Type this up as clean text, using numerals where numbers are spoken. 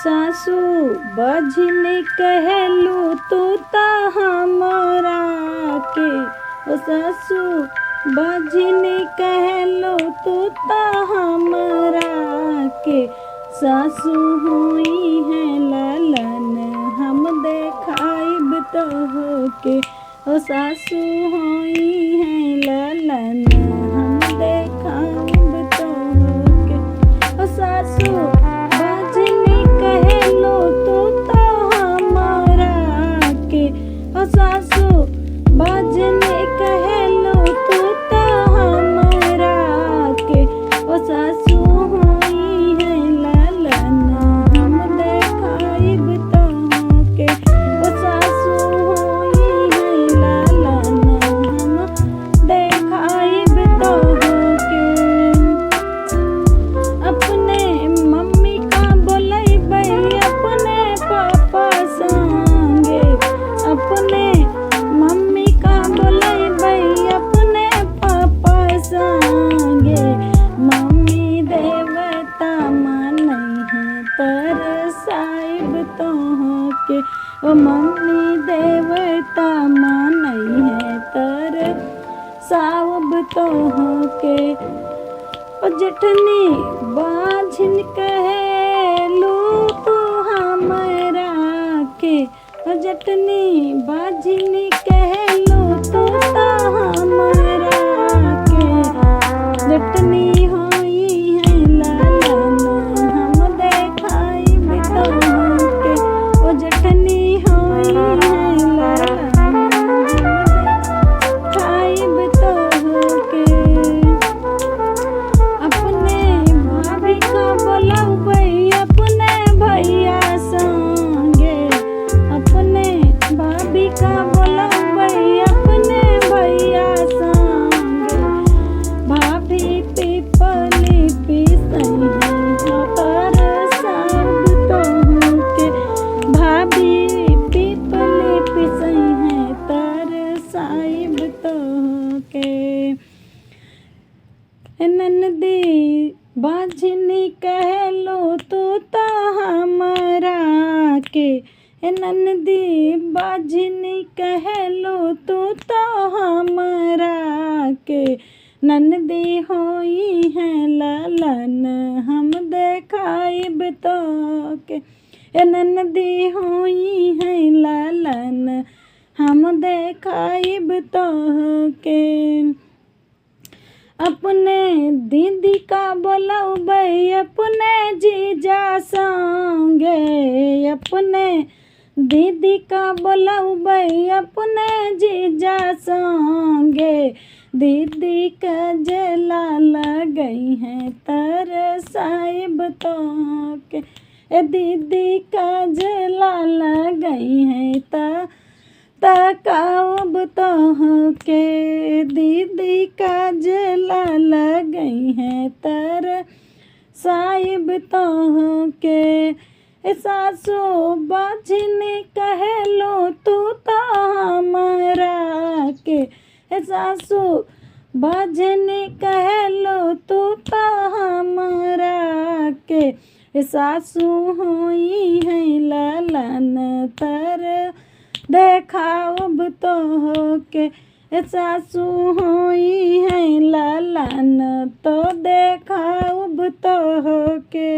सासू बजन कहलू तू ता हमरा के। ओ सासू बजन कहलू तू ता हमरा के। सासू हुई है ललन हम देखाइब तोहके। ओ सासू हुई है ललन हम देखाइब तोहके। ओ सासू बजन कहलो तू तो हमरा के। ओ सासू बजन कहलो तू तो हमरा के। ओ सासू हुई है ललन हम देखाइब तोहके। ओ सासू हुई है ललन हम देखाइब तोहके। अपने मम्मी का बोलैबै अपने पापा संगे। अपने मम्मी का बोलैबै अपने पापा संगे। मम्मी देवता मानै है तरसाइब तोहके। ओ मम्मी देवता मानै है तरसाइब तोहके। ओ जेठनी बाझिन कहलू तू हमरा के। ओ जेठनी बाझिन कहलू तू ता हमरा के। जेठनी होई है ललन हम देखाइब तोहके। ओ जेठनी होई है ललन हम देखाइब तोहके। अपने भाभी का बोलबै अपने भैया संगे। अपने भाभी का बोलबै अपने भैया संगे। भाभी पीपली पिसै है तरसाइब तोहके। भाभी पीपली पिसै है तरसाइब तोहके। ननदी बाझिन कहलो तू ता हमरा के। ननदी बाझिन कहलो तू ता हमरा के। ननदी होई है ललन हम देखाइब तोहके। ननदी होई है ललन हम देखाइब तोहके। अपने दीदी का बोलबै अपने जीजा संगे। अपने दीदी का बोलबै अपने जीजा संगे। दीदी का जला लगई है तरसाइब तोहके। दीदी का जला लगई है तकाउब तोहके। दीदी का जला लगई है तरसाइब तोहके। सासू बजन कहलो तू तो हमरा के। सासू बजन कहलो तू तो हमरा के। सासू हुई है ललन तर देखाउब तोहके। सासू हुई है ललन तो देखाउब तोहके।